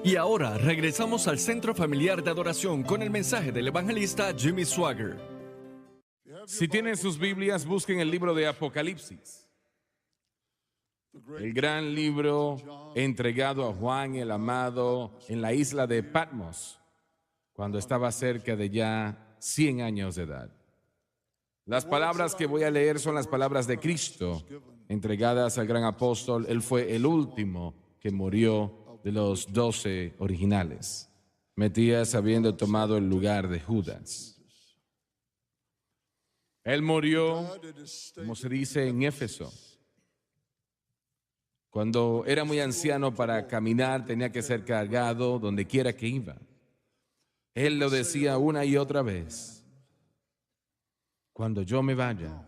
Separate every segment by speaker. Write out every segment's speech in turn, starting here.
Speaker 1: Y ahora regresamos al Centro Familiar de Adoración con el mensaje del evangelista Jimmy Swaggart.
Speaker 2: Si tienen sus Biblias, busquen el libro de Apocalipsis. El gran libro entregado a Juan el Amado en la isla de Patmos, cuando estaba cerca de ya 100 años de edad. Las palabras que voy a leer son las palabras de Cristo, entregadas al gran apóstol. Él fue el último que murió de los 12 originales, Matías habiendo tomado el lugar de Judas. Él murió, como se dice en Éfeso. Cuando era muy anciano, para caminar tenía que ser cargado donde quiera que iba. Él lo decía una y otra vez: cuando yo me vaya,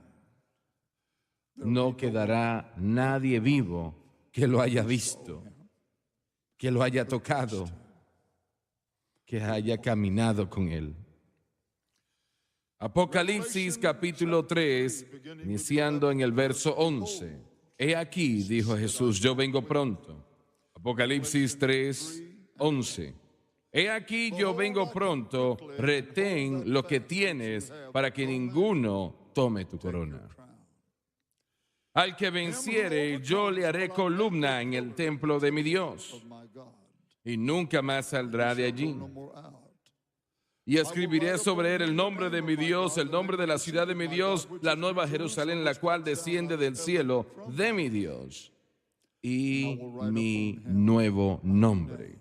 Speaker 2: no quedará nadie vivo que lo haya visto, que lo haya tocado, que haya caminado con él. Apocalipsis capítulo 3, iniciando en el verso 11. He aquí, dijo Jesús, yo vengo pronto. Apocalipsis 3, 11. He aquí, yo vengo pronto, retén lo que tienes para que ninguno tome tu corona. Al que venciere, yo le haré columna en el templo de mi Dios, y nunca más saldrá de allí. Y escribiré sobre él el nombre de mi Dios, el nombre de la ciudad de mi Dios, la nueva Jerusalén, la cual desciende del cielo de mi Dios, y mi nuevo nombre.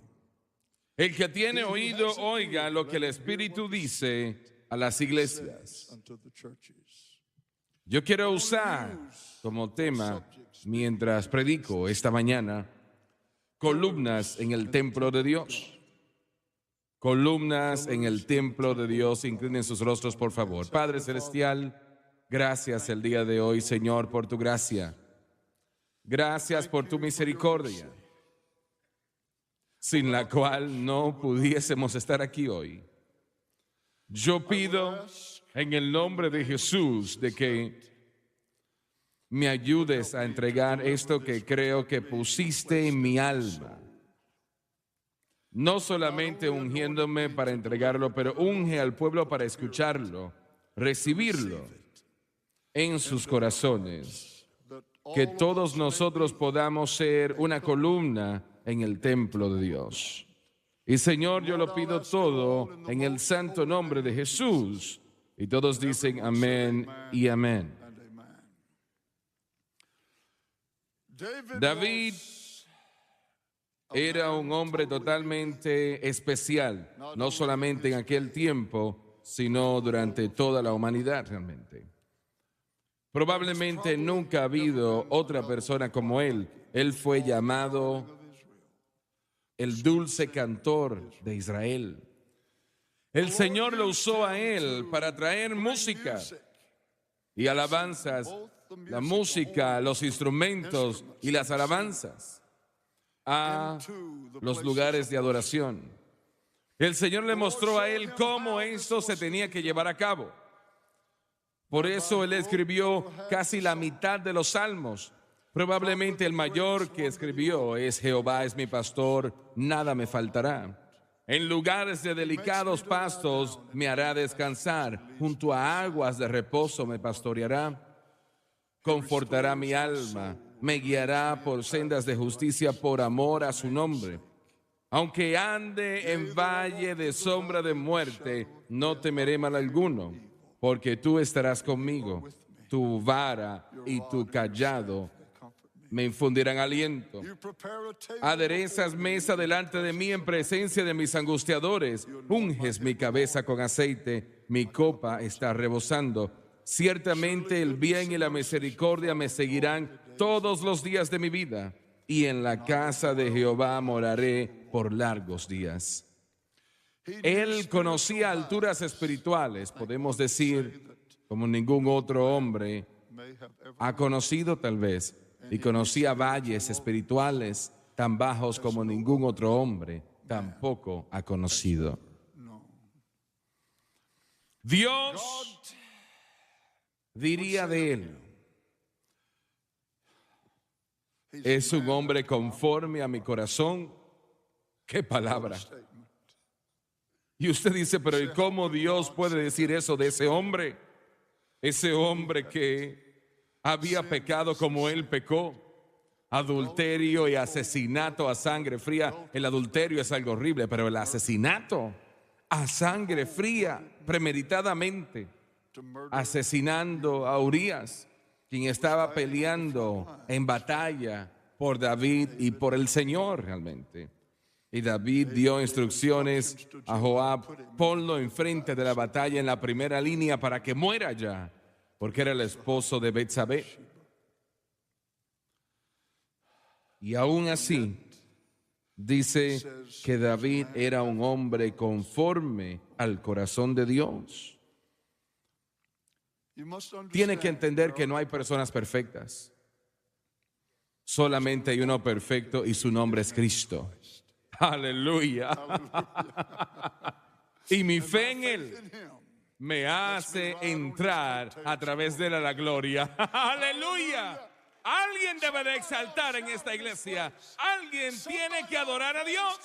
Speaker 2: El que tiene oído, oiga lo que el Espíritu dice a las iglesias. Yo quiero usar como tema, mientras predico esta mañana, columnas en el templo de Dios. Columnas en el templo de Dios. Inclinen sus rostros, por favor. Padre Celestial, gracias el día de hoy, Señor, por tu gracia. Gracias por tu misericordia, sin la cual no pudiésemos estar aquí hoy. Yo pido en el nombre de Jesús de que me ayudes a entregar esto que creo que pusiste en mi alma. No solamente ungiéndome para entregarlo, pero unge al pueblo para escucharlo, recibirlo en sus corazones. Que todos nosotros podamos ser una columna en el templo de Dios. Y Señor, yo lo pido todo en el santo nombre de Jesús. Y todos dicen amén y amén. David era un hombre totalmente especial, no solamente en aquel tiempo, sino durante toda la humanidad realmente. Probablemente nunca ha habido otra persona como él. Él fue llamado el dulce cantor de Israel. El Señor lo usó a él para traer música y alabanzas, la música, los instrumentos y las alabanzas a los lugares de adoración. El Señor le mostró a él cómo esto se tenía que llevar a cabo. Por eso él escribió casi la mitad de los salmos. Probablemente el mayor que escribió es: Jehová es mi pastor, nada me faltará. En lugares de delicados pastos me hará descansar, junto a aguas de reposo me pastoreará. Confortará mi alma, me guiará por sendas de justicia por amor a su nombre. Aunque ande en valle de sombra de muerte, no temeré mal alguno, porque tú estarás conmigo. Tu vara y tu cayado me infundirán aliento. Aderezas mesa delante de mí en presencia de mis angustiadores. Unges mi cabeza con aceite, mi copa está rebosando. Ciertamente el bien y la misericordia me seguirán todos los días de mi vida, y en la casa de Jehová moraré por largos días. Él conocía alturas espirituales, podemos decir, como ningún otro hombre ha conocido tal vez, y conocía valles espirituales tan bajos como ningún otro hombre tampoco ha conocido. Dios diría de él: es un hombre conforme a mi corazón, ¡Qué palabra! Y usted dice, pero ¿y cómo Dios puede decir eso de ese hombre? Ese hombre que había pecado como él pecó. Adulterio y asesinato a sangre fría. El adulterio es algo horrible, pero el asesinato a sangre fría, premeditadamente, asesinando a Urías, quien estaba peleando en batalla por David y por el Señor realmente. Y David dio instrucciones a Joab: ponlo enfrente de la batalla en la primera línea para que muera ya, porque era el esposo de Betsabé. Y aún así, dice que David era un hombre conforme al corazón de Dios. Tiene que entender que no hay personas perfectas. Solamente hay uno perfecto y su nombre es Cristo. Aleluya. Y mi fe en Él me hace entrar a través de él a la gloria. Aleluya. Alguien debe de exaltar en esta iglesia. Alguien tiene que adorar a Dios.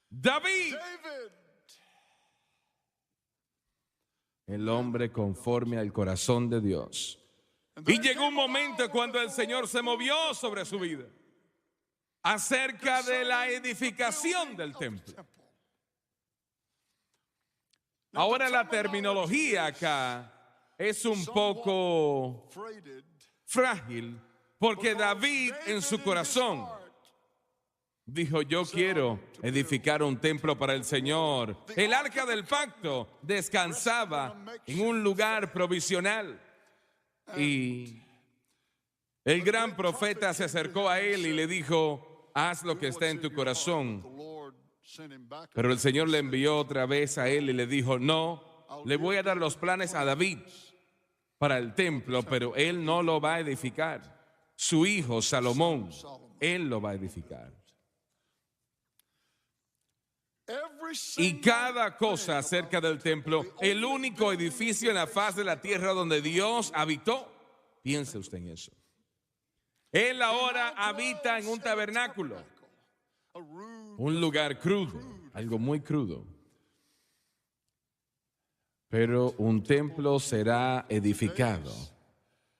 Speaker 2: David, el hombre conforme al corazón de Dios. Y llegó un momento cuando el Señor se movió sobre su vida acerca de la edificación del templo. Ahora la terminología acá es un poco frágil, porque David en su corazón dijo: yo quiero edificar un templo para el Señor. El arca del pacto descansaba en un lugar provisional. Y el gran profeta se acercó a él y le dijo: haz lo que está en tu corazón. Pero el Señor le envió otra vez a él y le dijo: no, le voy a dar los planes a David para el templo, pero él no lo va a edificar. Su hijo Salomón, él lo va a edificar. Y cada cosa acerca del templo, el único edificio en la faz de la tierra donde Dios habitó, piense usted en eso. Él ahora habita en un tabernáculo, un lugar crudo, algo muy crudo. Pero un templo será edificado.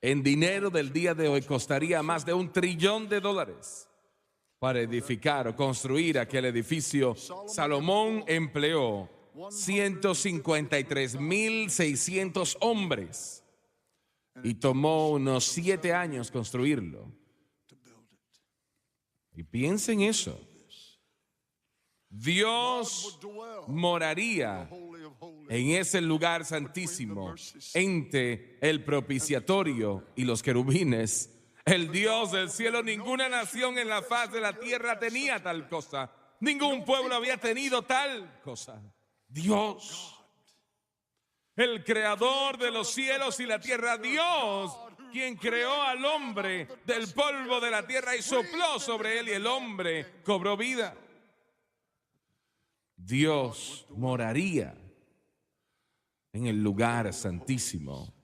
Speaker 2: En dinero del día de hoy costaría más de $1 trillón para edificar o construir aquel edificio. Salomón empleó 153,600 hombres y tomó unos 7 años construirlo. Y piensen eso. Dios moraría en ese lugar santísimo, entre el propiciatorio y los querubines. El Dios del cielo, ninguna nación en la faz de la tierra tenía tal cosa. Ningún pueblo había tenido tal cosa. Dios, el creador de los cielos y la tierra, Dios, quien creó al hombre del polvo de la tierra y sopló sobre él y el hombre cobró vida. Dios moraría en el lugar santísimo,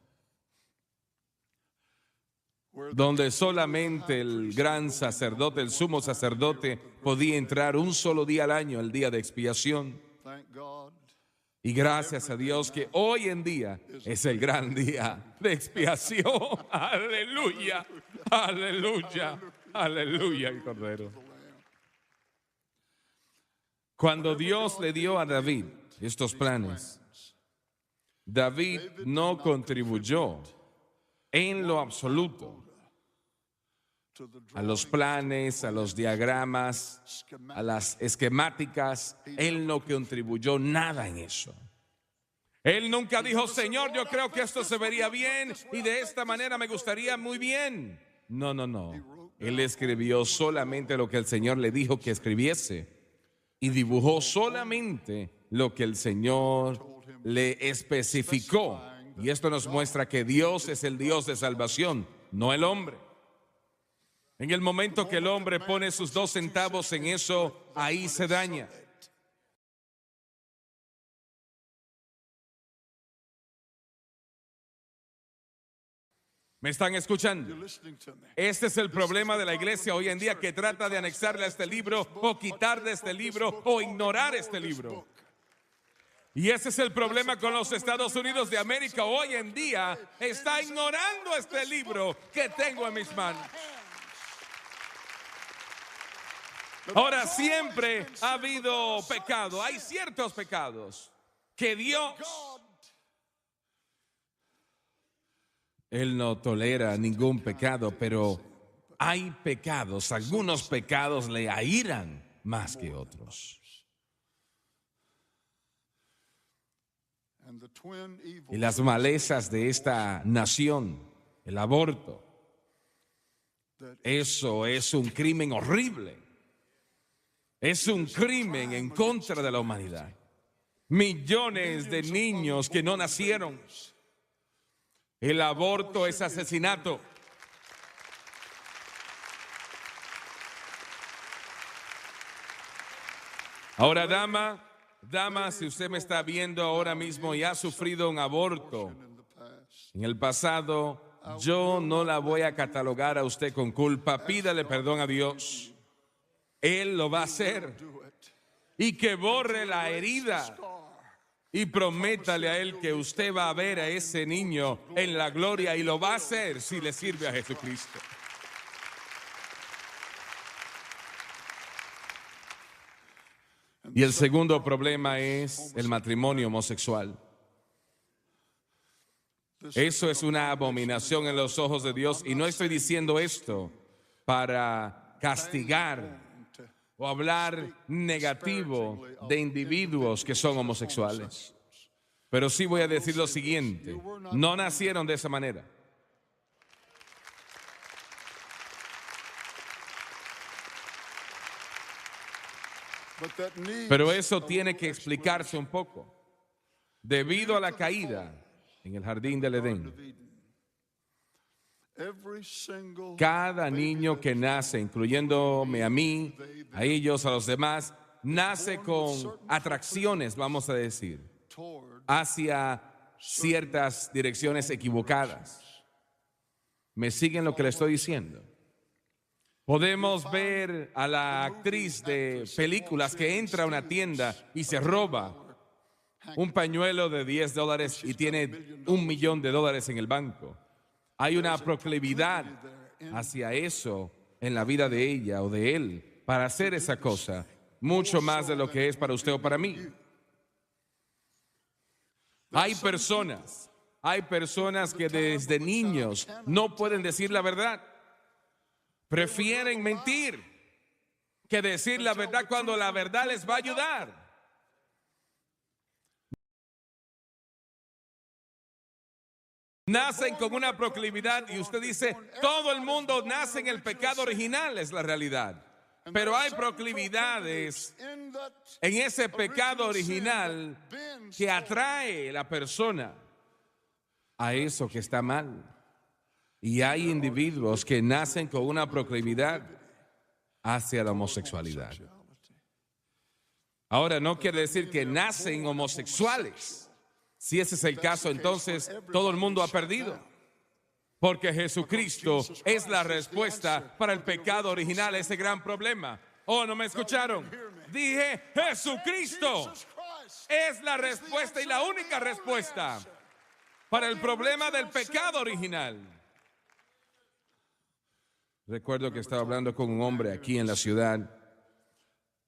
Speaker 2: donde solamente el gran sacerdote, el sumo sacerdote, podía entrar un solo día al año, el día de expiación. Y gracias a Dios que hoy en día es el gran día de expiación. Aleluya, aleluya, aleluya, el Cordero. Cuando Dios le dio a David estos planes, David no contribuyó en lo absoluto a los planes, a los diagramas, a las esquemáticas. Él no contribuyó nada en eso. Él nunca dijo: Señor, yo creo que esto se vería bien y de esta manera me gustaría muy bien. No, no, no. Él escribió solamente lo que el Señor le dijo que escribiese y dibujó solamente lo que el Señor le especificó. Y esto nos muestra que Dios es el Dios de salvación, no el hombre. En el momento que el hombre pone sus 2 centavos en eso, ahí se daña. ¿Me están escuchando? Este es el problema de la iglesia hoy en día, que trata de anexarle a este libro o quitar de este libro o ignorar este libro. Y ese es el problema con los Estados Unidos de América. Hoy en día está ignorando este libro que tengo en mis manos. Ahora, siempre ha habido pecado. Hay ciertos pecados que Dios, Él no tolera ningún pecado, pero hay pecados, algunos pecados le airan más que otros. Y las malezas de esta nación, el aborto, eso es un crimen horrible. Es un crimen en contra de la humanidad. Millones de niños que no nacieron. El aborto es asesinato. Ahora, dama, si usted me está viendo ahora mismo y ha sufrido un aborto en el pasado, yo no la voy a catalogar a usted con culpa. Pídale perdón a Dios. Él lo va a hacer. Y que borre la herida. Y prométale a Él que usted va a ver a ese niño en la gloria, y lo va a hacer si le sirve a Jesucristo. Y el segundo problema es el matrimonio homosexual. Eso es una abominación en los ojos de Dios, y no estoy diciendo esto para castigar o hablar negativo de individuos que son homosexuales. Pero sí voy a decir lo siguiente: no nacieron de esa manera. Pero eso tiene que explicarse un poco. Debido a la caída en el jardín del Edén, cada niño que nace, incluyéndome a mí, a ellos, a los demás, nace con atracciones, vamos a decir, hacia ciertas direcciones equivocadas. ¿Me siguen lo que le estoy diciendo? Podemos ver a la actriz de películas que entra a una tienda y se roba un pañuelo de $10 y tiene $1 millón en el banco. Hay una proclividad hacia eso en la vida de ella o de él para hacer esa cosa, mucho más de lo que es para usted o para mí. Hay personas que desde niños no pueden decir la verdad. Prefieren mentir que decir la verdad cuando la verdad les va a ayudar. Nacen con una proclividad, y usted dice, todo el mundo nace en el pecado original, es la realidad. Pero hay proclividades en ese pecado original que atrae a la persona a eso que está mal. Y hay individuos que nacen con una proclividad hacia la homosexualidad. Ahora, no quiere decir que nacen homosexuales. Si ese es el caso, entonces todo el mundo ha perdido. Porque Jesucristo es la respuesta para el pecado original, ese gran problema. Oh, ¿no me escucharon? Dije, Jesucristo es la respuesta y la única respuesta para el problema del pecado original. Recuerdo que estaba hablando con un hombre aquí en la ciudad.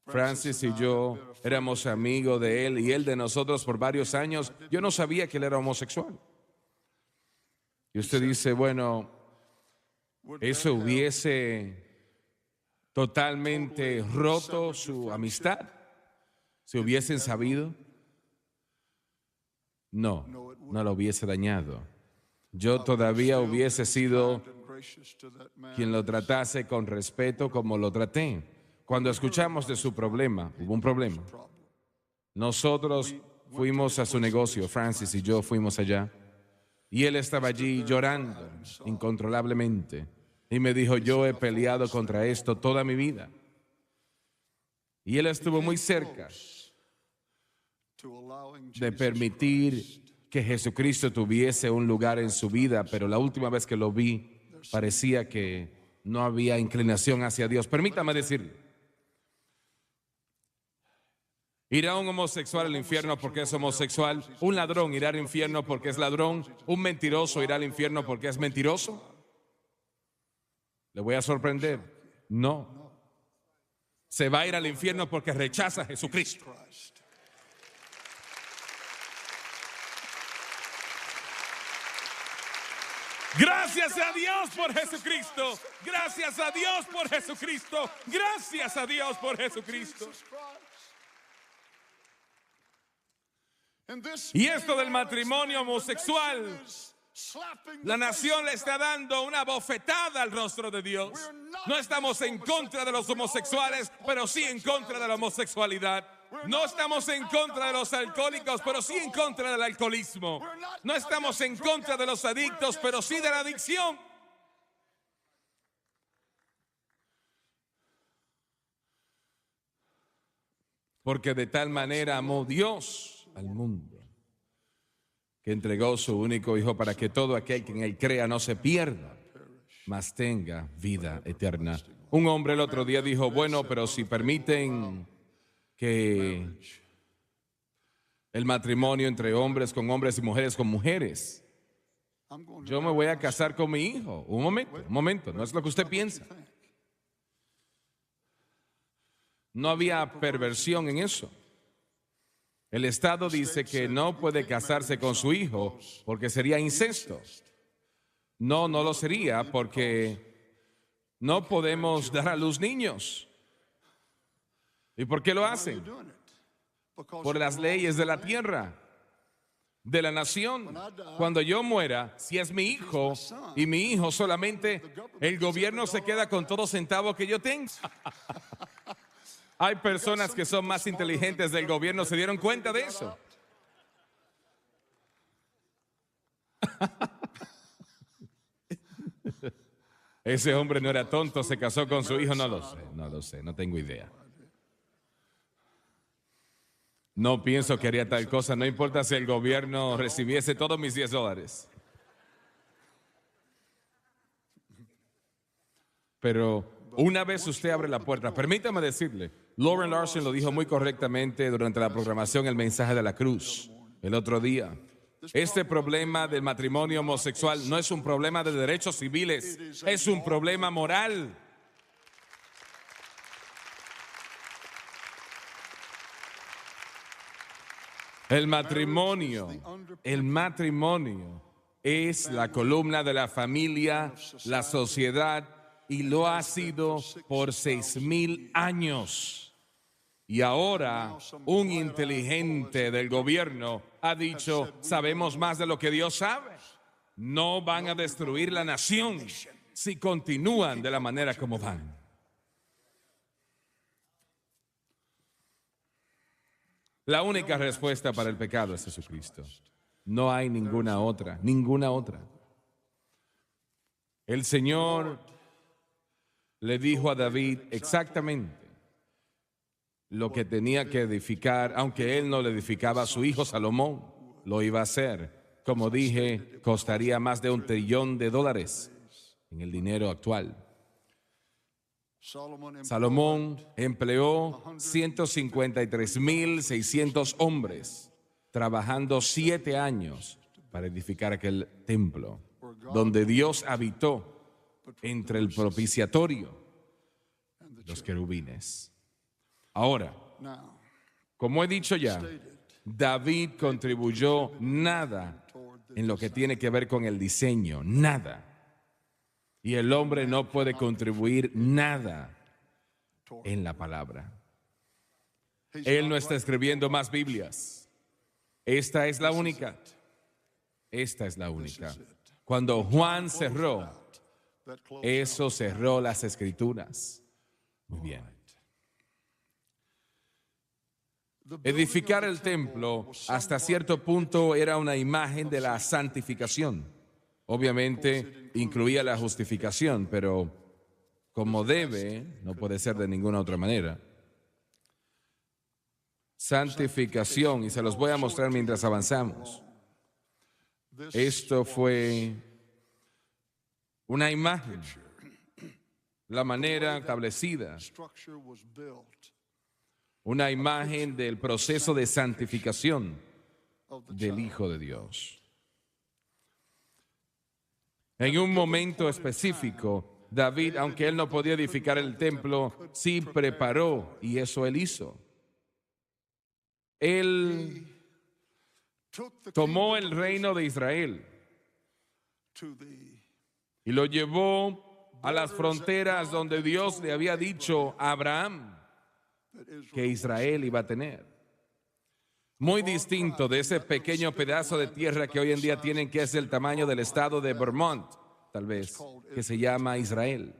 Speaker 2: Francis y yo éramos amigos de él y él de nosotros por varios años. Yo no sabía que él era homosexual. Y usted dice, bueno, eso hubiese totalmente roto su amistad si hubiesen sabido. No, no lo hubiese dañado. Yo todavía hubiese sido quien lo tratase con respeto como lo traté. Cuando escuchamos de su problema, hubo un problema. Nosotros fuimos a su negocio, Francis y yo fuimos allá, y él estaba allí llorando incontrolablemente. Y me dijo, yo he peleado contra esto toda mi vida. Y él estuvo muy cerca de permitir que Jesucristo tuviese un lugar en su vida, pero la última vez que lo vi parecía que no había inclinación hacia Dios. Permítame decirle, ¿irá un homosexual al infierno porque es homosexual? ¿Un ladrón irá al infierno porque es ladrón? ¿Un mentiroso irá al infierno porque es mentiroso? ¿Le voy a sorprender? No. Se va a ir al infierno porque rechaza a Jesucristo. Gracias a Dios por Jesucristo. Gracias a Dios por Jesucristo. Gracias a Dios por Jesucristo. Y esto del matrimonio homosexual, la nación le está dando una bofetada al rostro de Dios. No estamos en contra de los homosexuales, pero sí en contra de la homosexualidad. No estamos en contra de los alcohólicos, pero sí en contra del alcoholismo. No estamos en contra de los adictos, pero sí de la adicción. Porque de tal manera amó Dios al mundo, que entregó su único Hijo para que todo aquel que en él crea no se pierda, mas tenga vida eterna. Un hombre el otro día dijo, bueno, pero si permiten que el matrimonio entre hombres con hombres y mujeres con mujeres, yo me voy a casar con mi hijo. Un momento, no es lo que usted piensa. No había perversión en eso. El Estado dice que no puede casarse con su hijo porque sería incesto. No lo sería porque no podemos dar a luz niños. ¿Y por qué lo hacen? Por las leyes de la tierra, de la nación. Cuando yo muera, si es mi hijo y mi hijo solamente, el gobierno se queda con todo centavo que yo tengo. Hay personas que son más inteligentes del gobierno, ¿se dieron cuenta de eso? Ese hombre no era tonto, se casó con su hijo, no lo sé, no tengo idea. No pienso que haría tal cosa, no importa si el gobierno recibiese todos mis $10. Pero una vez usted abre la puerta, permítame decirle, Lauren Larson lo dijo muy correctamente durante la programación El Mensaje de la Cruz el otro día. Este problema del matrimonio homosexual no es un problema de derechos civiles, es un problema moral. El matrimonio es la columna de la familia, la sociedad, y lo ha sido por 6,000 años. Y ahora un inteligente del gobierno ha dicho, sabemos más de lo que Dios sabe. No van a destruir la nación si continúan de la manera como van. La única respuesta para el pecado es Jesucristo. No hay ninguna otra, ninguna otra. El Señor le dijo a David exactamente lo que tenía que edificar, aunque él no le edificaba a su hijo Salomón, lo iba a hacer. Como dije, costaría más de $1 trillón en el dinero actual. Salomón empleó 153,600 hombres trabajando 7 años para edificar aquel templo donde Dios habitó entre el propiciatorio y los querubines. Ahora, como he dicho ya, David contribuyó nada en lo que tiene que ver con el diseño, nada. Y el hombre no puede contribuir nada en la palabra. Él no está escribiendo más Biblias. Esta es la única. Esta es la única. Cuando Juan cerró, eso cerró las Escrituras. Muy bien. Edificar el templo hasta cierto punto era una imagen de la santificación. Obviamente incluía la justificación, pero como debe, no puede ser de ninguna otra manera. Santificación, y se los voy a mostrar mientras avanzamos. Esto fue una imagen, la manera establecida, una imagen del proceso de santificación del Hijo de Dios. En un momento específico, David, aunque él no podía edificar el templo, sí preparó, y eso él hizo. Él tomó el reino de Israel y lo llevó a las fronteras donde Dios le había dicho a Abraham que Israel iba a tener. Muy distinto de ese pequeño pedazo de tierra que hoy en día tienen, que es el tamaño del estado de Vermont, tal vez, que se llama Israel.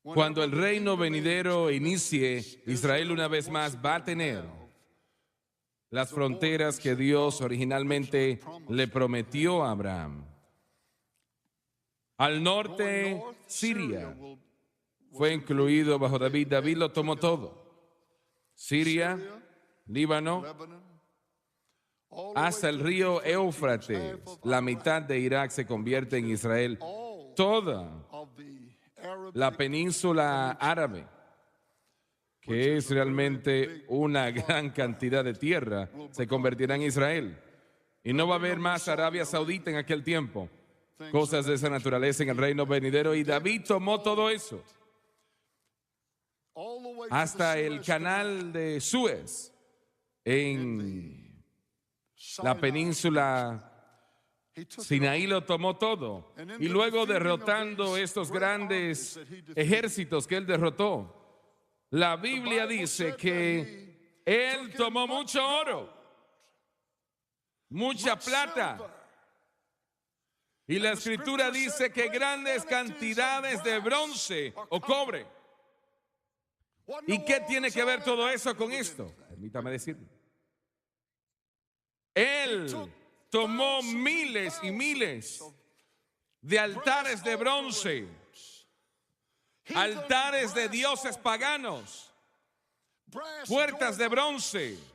Speaker 2: Cuando el reino venidero inicie, Israel una vez más va a tener las fronteras que Dios originalmente le prometió a Abraham. Al norte, Siria fue incluido bajo David. David lo tomó todo. Siria, Líbano, hasta el río Éufrates. La mitad de Irak se convierte en Israel. Toda la península árabe, que es realmente una gran cantidad de tierra, se convertirá en Israel. Y no va a haber más Arabia Saudita en aquel tiempo. Cosas de esa naturaleza en el reino venidero. Y David tomó todo eso hasta el canal de Suez en la península Sinaí. Lo tomó todo. Y luego, derrotando estos grandes ejércitos que él derrotó, la Biblia dice que él tomó mucho oro, mucha plata, y la Escritura dice que grandes cantidades de bronce o cobre. ¿Y qué tiene que ver todo eso con esto? Permítame decirlo. Él tomó miles y miles de altares de bronce, altares de dioses paganos, puertas de bronce.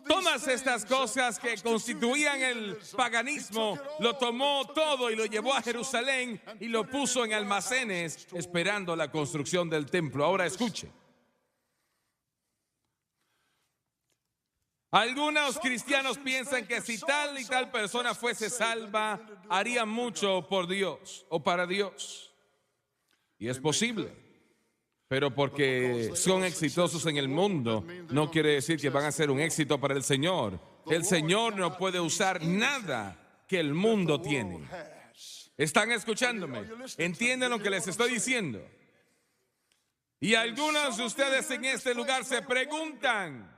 Speaker 2: Todas estas cosas que constituían el paganismo, lo tomó todo y lo llevó a Jerusalén y lo puso en almacenes esperando la construcción del templo. Ahora escuche. Algunos cristianos piensan que si tal y tal persona fuese salva, haría mucho por Dios o para Dios. Y es posible. Pero porque son exitosos en el mundo, no quiere decir que van a ser un éxito para el Señor. El Señor no puede usar nada que el mundo tiene. ¿Están escuchándome? ¿Entienden lo que les estoy diciendo? Y algunos de ustedes en este lugar se preguntan,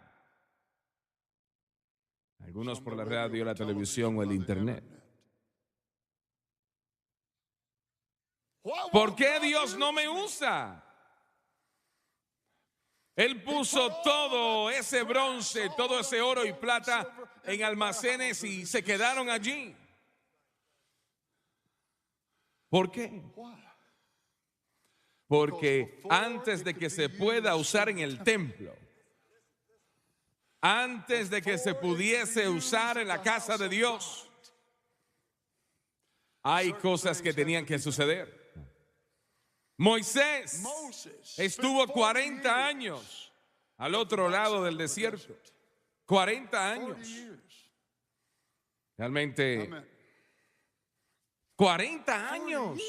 Speaker 2: algunos por la radio, la televisión o el internet, ¿por qué Dios no me usa? Él puso todo ese bronce, todo ese oro y plata en almacenes y se quedaron allí. ¿Por qué? Porque antes de que se pueda usar en el templo, antes de que se pudiese usar en la casa de Dios, hay cosas que tenían que suceder. Moisés estuvo 40 años al otro lado del desierto. 40 años. Realmente, 40 años.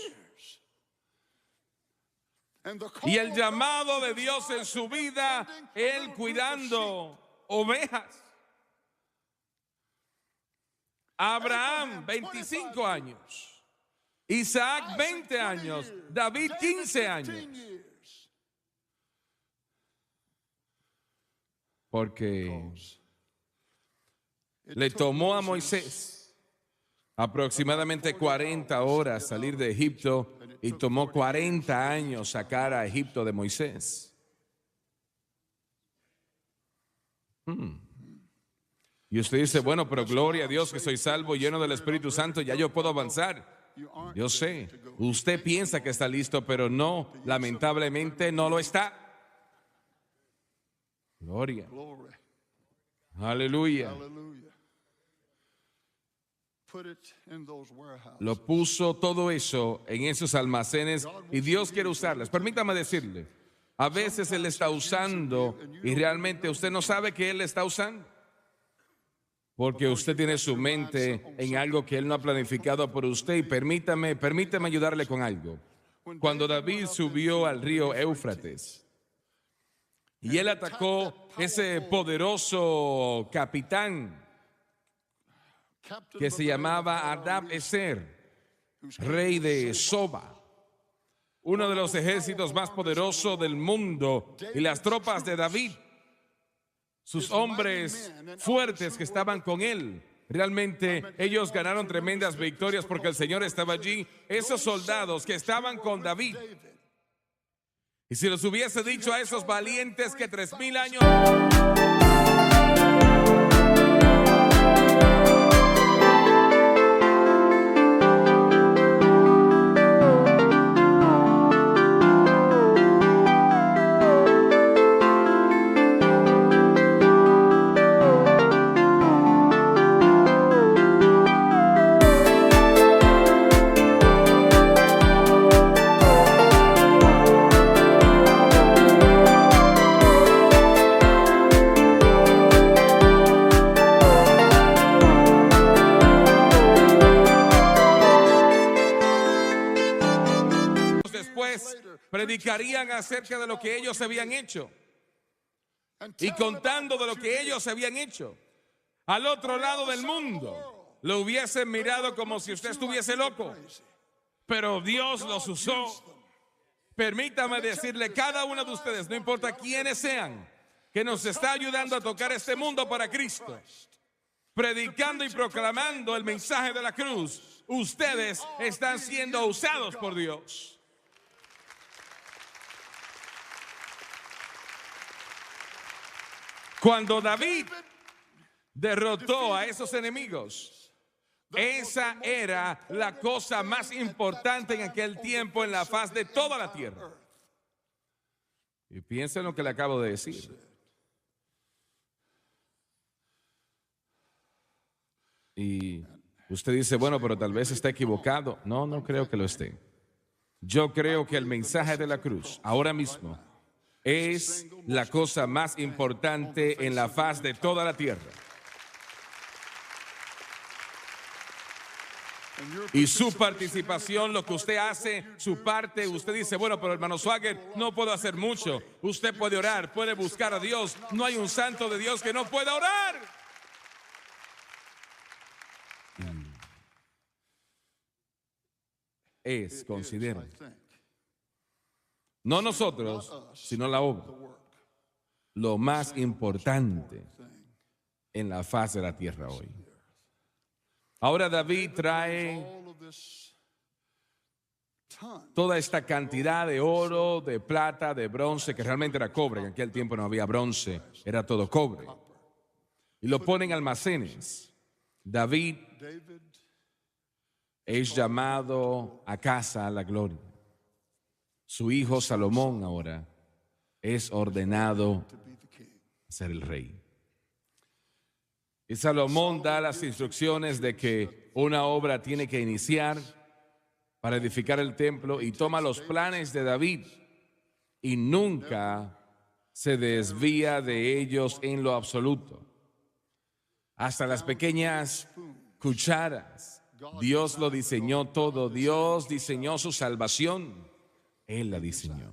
Speaker 2: Y el llamado de Dios en su vida, él cuidando ovejas. Abraham, 25 años. Isaac, 20 años. David, 15 años. Porque le tomó a Moisés aproximadamente 40 horas salir de Egipto y tomó 40 años sacar a Egipto de Moisés. Y usted dice, bueno, pero gloria a Dios que soy salvo, lleno del Espíritu Santo, ya yo puedo avanzar. Yo sé, usted piensa que está listo, pero no, lamentablemente no lo está. Gloria. Aleluya.
Speaker 3: Hallelujah. Put it in those warehouses.
Speaker 2: Lo puso todo eso en esos almacenes y Dios quiere usarlas. Permítame decirle, a veces Él está usando y realmente usted no sabe que Él le está usando. Porque usted tiene su mente en algo que Él no ha planificado por usted. Y permítame ayudarle con algo. Cuando David subió al río Éufrates y él atacó ese poderoso capitán que se llamaba Adad-Ezer, rey de Soba, uno de los ejércitos más poderosos del mundo, y las tropas de David, sus hombres fuertes que estaban con él, realmente ellos ganaron tremendas victorias porque el Señor estaba allí. Esos soldados que estaban con David, y si les hubiese dicho a esos valientes que 3000 años... predicarían acerca de lo que ellos habían hecho y contando de lo que ellos habían hecho, al otro lado del mundo lo hubiesen mirado como si usted estuviese loco, pero Dios los usó. Permítame decirle, cada uno de ustedes, no importa quiénes sean, que nos está ayudando a tocar este mundo para Cristo, predicando y proclamando el mensaje de la cruz, ustedes están siendo usados por Dios. Cuando David derrotó a esos enemigos, esa era la cosa más importante en aquel tiempo en la faz de toda la tierra. Y piensen lo que le acabo de decir. Y usted dice, bueno, pero tal vez está equivocado. No, no creo que lo esté. Yo creo que el mensaje de la cruz, ahora mismo, es la cosa más importante en la faz de toda la tierra. Y su participación, lo que usted hace, su parte, usted dice, bueno, pero hermano Swagger, no puedo hacer mucho. Usted puede orar, puede buscar a Dios. No hay un santo de Dios que no pueda orar. Consideren. No nosotros, sino la obra. Lo más importante en la faz de la tierra hoy. Ahora David trae toda esta cantidad de oro, de plata, de bronce, que realmente era cobre. En aquel tiempo no había bronce, era todo cobre. Y lo pone en almacenes. David es llamado a casa a la gloria. Su hijo Salomón ahora es ordenado a ser el rey. Y Salomón da las instrucciones de que una obra tiene que iniciar para edificar el templo y toma los planes de David y nunca se desvía de ellos en lo absoluto. Hasta las pequeñas cucharas, Dios lo diseñó todo. Dios diseñó su salvación. Él la diseñó.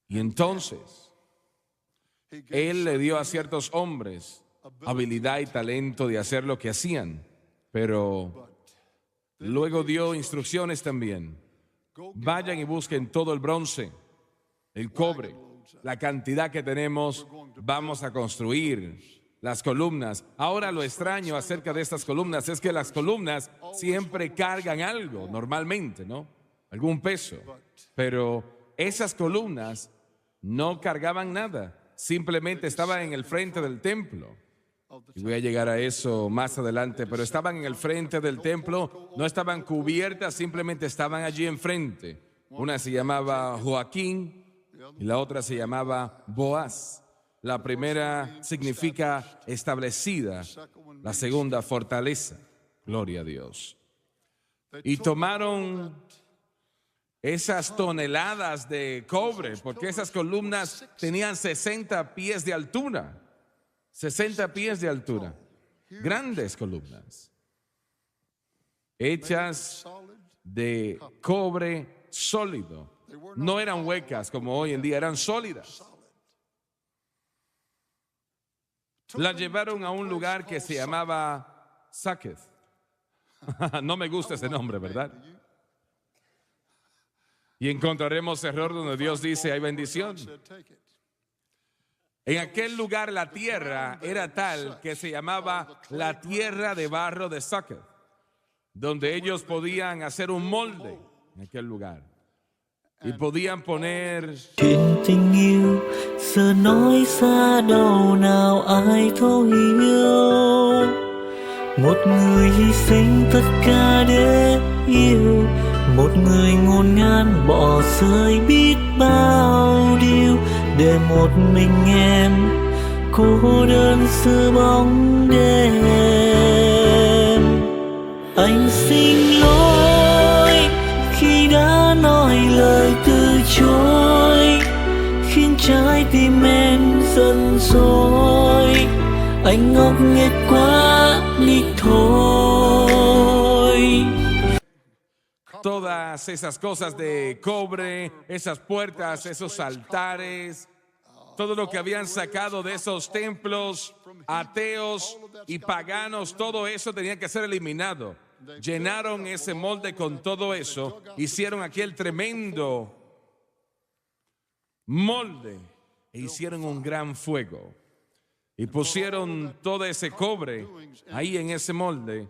Speaker 2: Y entonces, Él le dio a ciertos hombres habilidad y talento de hacer lo que hacían, pero luego dio instrucciones también. Vayan y busquen todo el bronce, el cobre, la cantidad que tenemos, vamos a construir las columnas. Ahora lo extraño acerca de estas columnas es que las columnas siempre cargan algo, normalmente, ¿no? Algún peso, pero esas columnas no cargaban nada, simplemente estaban en el frente del templo. Y voy a llegar a eso más adelante, pero estaban en el frente del templo, no estaban cubiertas, simplemente estaban allí enfrente. Una se llamaba Joaquín y la otra se llamaba Boaz. La primera significa establecida, la segunda fortaleza. Gloria a Dios. Y tomaron esas toneladas de cobre, porque esas columnas tenían 60 pies de altura. 60 pies de altura. Grandes columnas. Hechas de cobre sólido. No eran huecas como hoy en día, eran sólidas. La llevaron a un lugar que se llamaba Succoth. No me gusta ese nombre, ¿verdad? Y encontraremos error donde Dios dice hay bendición. En aquel lugar la tierra era tal que se llamaba la tierra de barro de Succoth, donde ellos podían hacer un molde en aquel lugar. Y podían poner
Speaker 4: Chuyện tình yêu giờ nói xa đâu nào ai thấu hiểu. Một người hy sinh tất cả để yêu, một người ngổn ngang bỏ rơi biết bao điều, để một mình em cô đơn giữa bóng đêm. Anh xin lỗi khi đã nói lời từ chối, khiến trái tim em giận dỗi. Anh ngốc nghếch quá đi thôi.
Speaker 2: todas esas cosas de cobre, esas puertas, esos altares, todo lo que habían sacado de esos templos ateos y paganos, todo eso tenía que ser eliminado. Llenaron ese molde con todo eso, hicieron aquel tremendo molde e hicieron un gran fuego. Y pusieron todo ese cobre ahí en ese molde.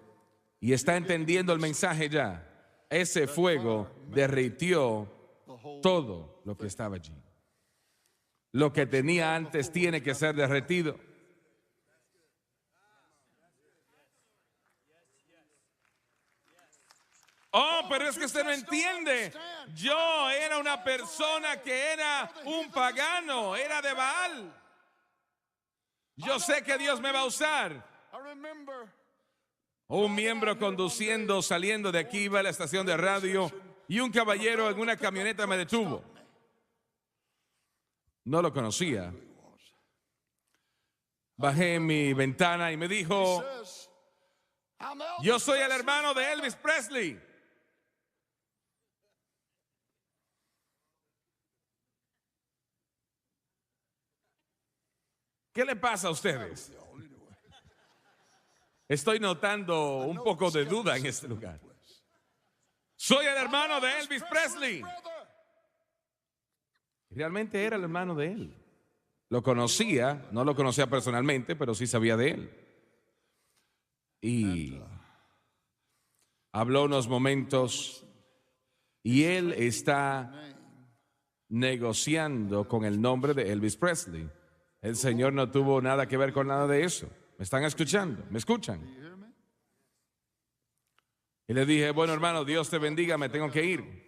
Speaker 2: Y está entendiendo el mensaje ya. Ese fuego derritió todo lo que estaba allí. Lo que tenía antes tiene que ser derretido. Oh, pero es que usted no entiende. Yo era una persona que era un pagano, era de Baal. Yo sé que Dios me va a usar. Un miembro conduciendo, saliendo de aquí, iba a la estación de radio y un caballero en una camioneta me detuvo. No lo conocía. Bajé mi ventana y me dijo: yo soy el hermano de Elvis Presley. ¿Qué le pasa a ustedes? Estoy notando un poco de duda en este lugar. Soy el hermano de Elvis Presley. Realmente era el hermano de él. Lo conocía, no lo conocía personalmente, pero sí sabía de él. Y habló unos momentos y él está negociando con el nombre de Elvis Presley. El Señor no tuvo nada que ver con nada de eso. ¿Me están escuchando? ¿Me escuchan? Y le dije: bueno, hermano, Dios te bendiga, me tengo que ir.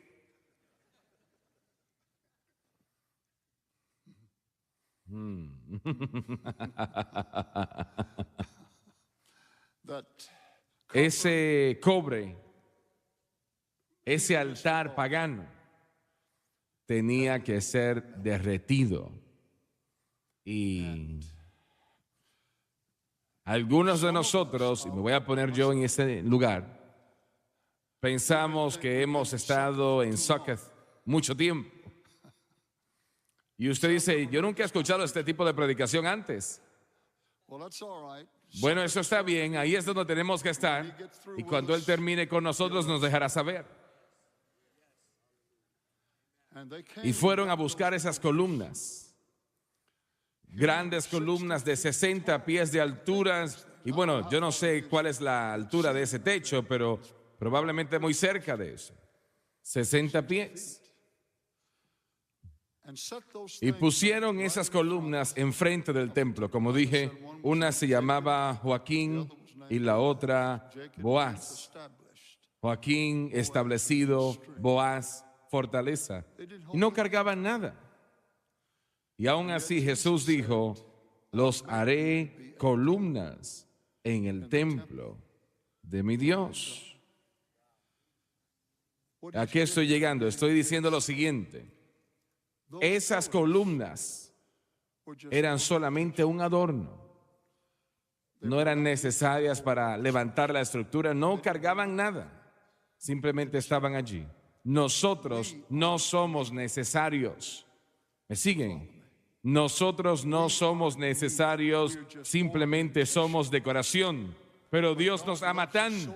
Speaker 2: Ese cobre, ese altar pagano, tenía que ser derretido. Y algunos de nosotros, y me voy a poner yo en ese lugar, pensamos que hemos estado en Succoth mucho tiempo. Y usted dice: yo nunca he escuchado este tipo de predicación antes. Bueno, eso está bien, ahí es donde tenemos que estar. Y cuando Él termine con nosotros nos dejará saber. Y fueron a buscar esas columnas. Grandes columnas de 60 pies de alturas. Y bueno, yo no sé cuál es la altura de ese techo, pero probablemente muy cerca de eso. 60 pies. Y pusieron esas columnas enfrente del templo. Como dije, una se llamaba Joaquín y la otra Boaz. Joaquín, establecido; Boaz, fortaleza. Y no cargaban nada. Y aún así Jesús dijo: los haré columnas en el templo de mi Dios. ¿A qué estoy llegando? Estoy diciendo lo siguiente. Esas columnas eran solamente un adorno. No eran necesarias para levantar la estructura, no cargaban nada. Simplemente estaban allí. Nosotros no somos necesarios. ¿Me siguen? Nosotros no somos necesarios, simplemente somos decoración. Pero Dios nos ama tanto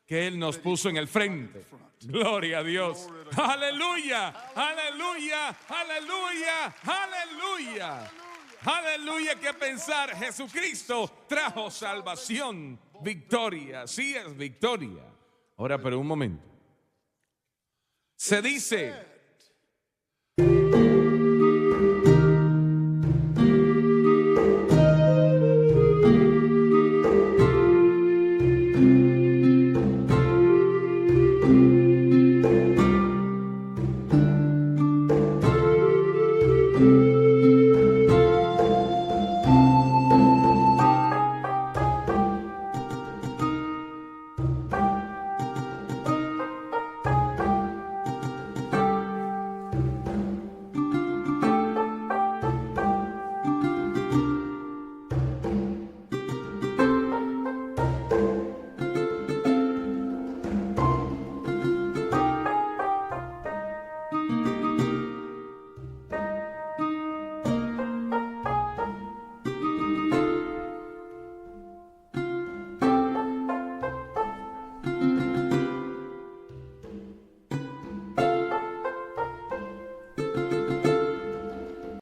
Speaker 2: que Él nos puso en el frente. Gloria a Dios. Aleluya, aleluya, aleluya, aleluya. Aleluya, que pensar, Jesucristo trajo salvación, victoria. Sí, es victoria. Ahora, pero un momento. Se dice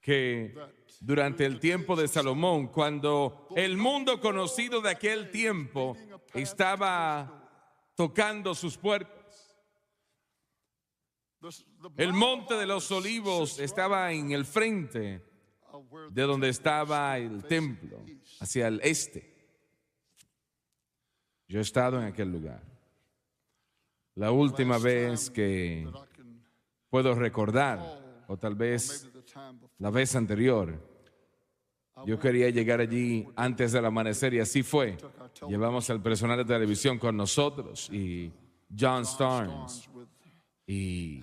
Speaker 2: que durante el tiempo de Salomón, cuando el mundo conocido de aquel tiempo estaba tocando sus puertas, el monte de los olivos estaba en el frente de donde estaba el templo, hacia el este. Yo he estado en aquel lugar. La última vez que puedo recordar, o tal vez la vez anterior, yo quería llegar allí antes del amanecer y así fue. Llevamos al personal de televisión con nosotros y John Starnes. Y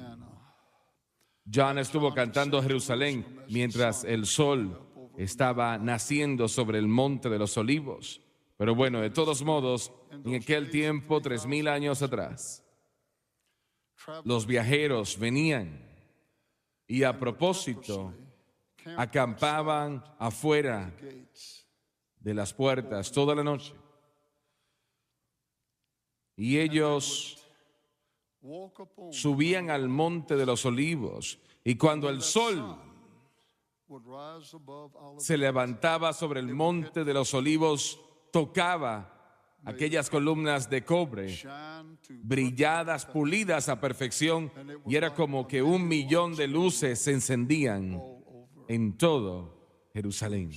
Speaker 2: John estuvo cantando Jerusalén mientras el sol estaba naciendo sobre el monte de los olivos. Pero bueno, de todos modos, en aquel tiempo, 3000 años atrás, los viajeros venían y a propósito acampaban afuera de las puertas toda la noche. Y ellos subían al monte de los olivos y cuando el sol se levantaba sobre el monte de los olivos, tocaba aquellas columnas de cobre, brilladas, pulidas a perfección, y era como que 1,000,000 de luces se encendían en todo Jerusalén.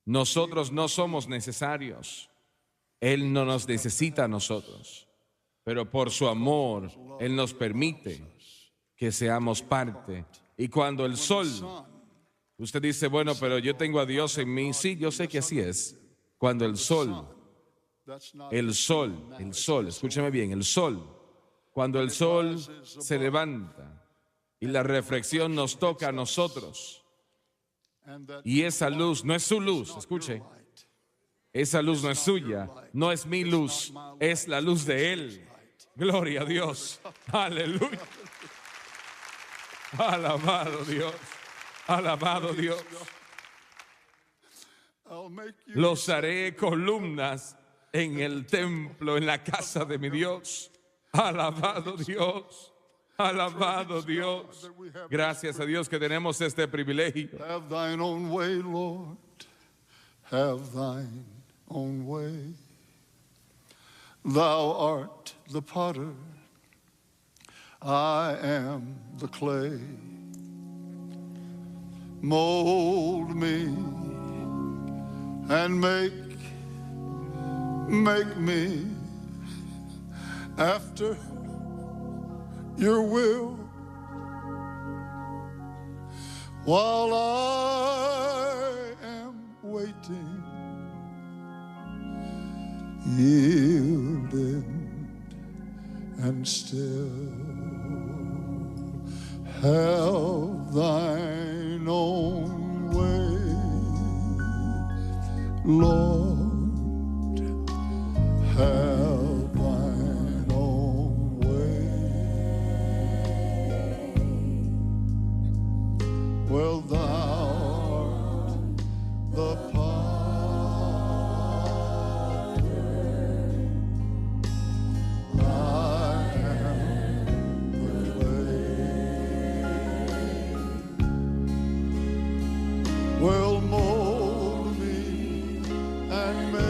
Speaker 2: Nosotros no somos necesarios. Él no nos necesita a nosotros, pero por su amor, Él nos permite que seamos parte. Y cuando el sol, usted dice, bueno, pero yo tengo a Dios en mí. Sí, yo sé que así es. Cuando el sol, escúcheme bien, el sol, cuando el sol se levanta y la reflexión nos toca a nosotros, y esa luz no es su luz, escuche, esa luz no es suya, no es mi luz, es la luz de Él. Gloria a Dios, aleluya. Alabado Dios. Alabado Dios. Los haré columnas en el templo, en la casa de mi Dios. Alabado Dios. Alabado Dios. Gracias a Dios que tenemos este privilegio.
Speaker 3: Have thine own way, Lord. Have thine own way. Thou art the potter. I am the clay. Mold me and make me after your will. while I am waiting, yielded and still. Have thine own way, Lord, have thine own way. Well, thou art the potter, I am the clay. Well, mold me and make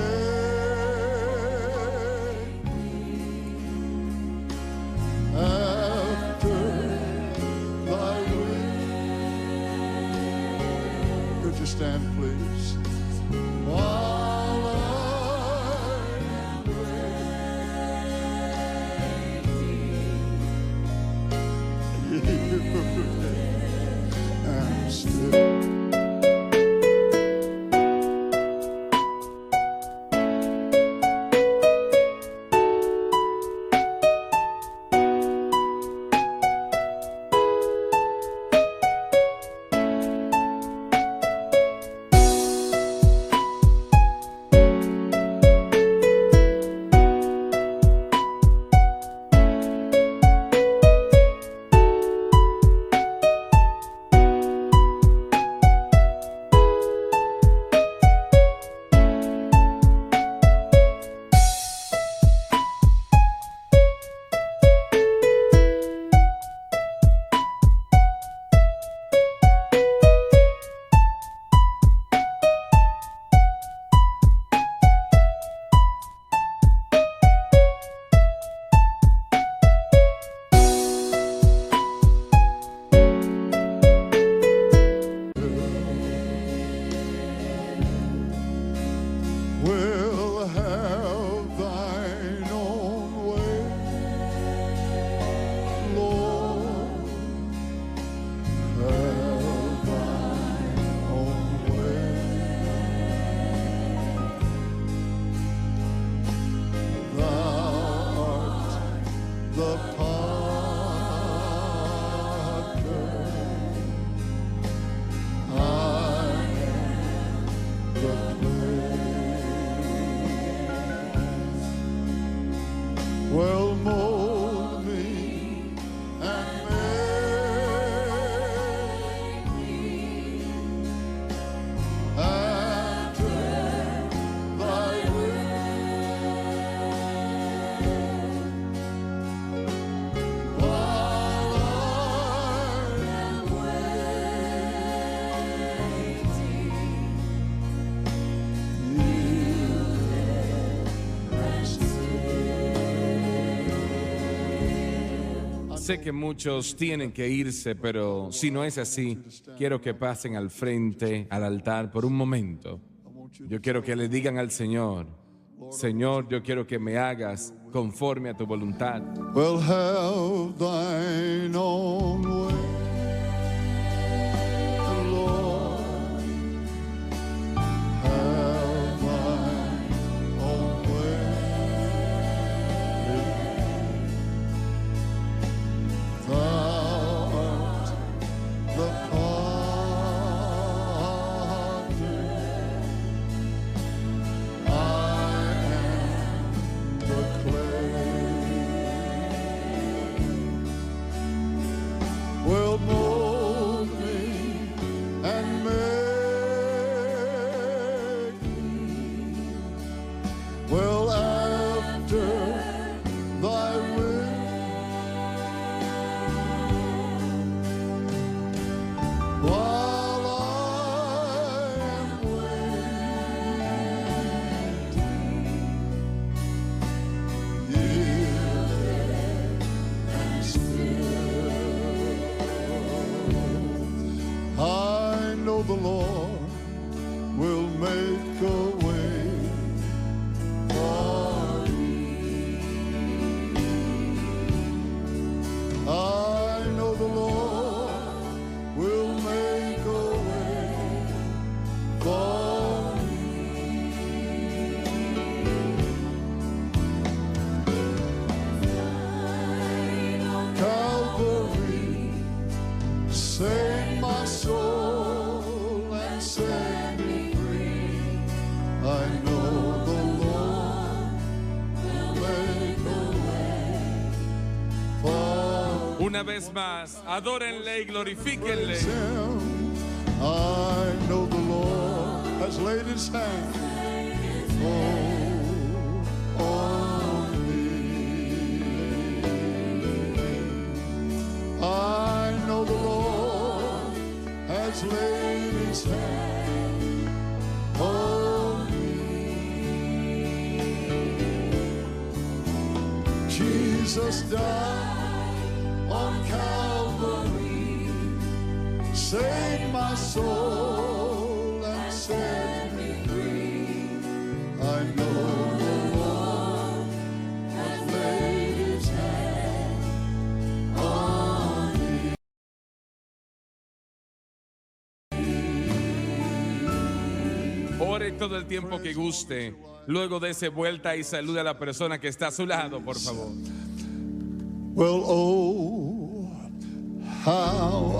Speaker 3: me after thy will. Could you stand, please? While I am waiting, and still. Will have thine own way, Lord, have thine own way. Thou art the potter, I am the clay. Well, mold me and make me after thy will. While I am
Speaker 2: Sé que muchos tienen que irse, pero si no es así, quiero que pasen al frente, al altar, por un momento. Yo quiero que le digan al Señor, Señor, yo quiero que me hagas conforme a tu voluntad.
Speaker 3: Well, have thine own way, Lord, have thine own way. Thou art the potter, I am the clay.
Speaker 2: Una vez más, adórenle y glorifíquenle.
Speaker 3: I know the Lord has laid his hand on me. I know the Lord has laid his hand on me. Jesus died on Calvary, saved my soul and set me free. I know the Lord has laid his hand on me.
Speaker 2: Ore todo el tiempo que guste. Luego dése vuelta y salude a la persona que está a su lado, por favor.
Speaker 3: Well, oh, how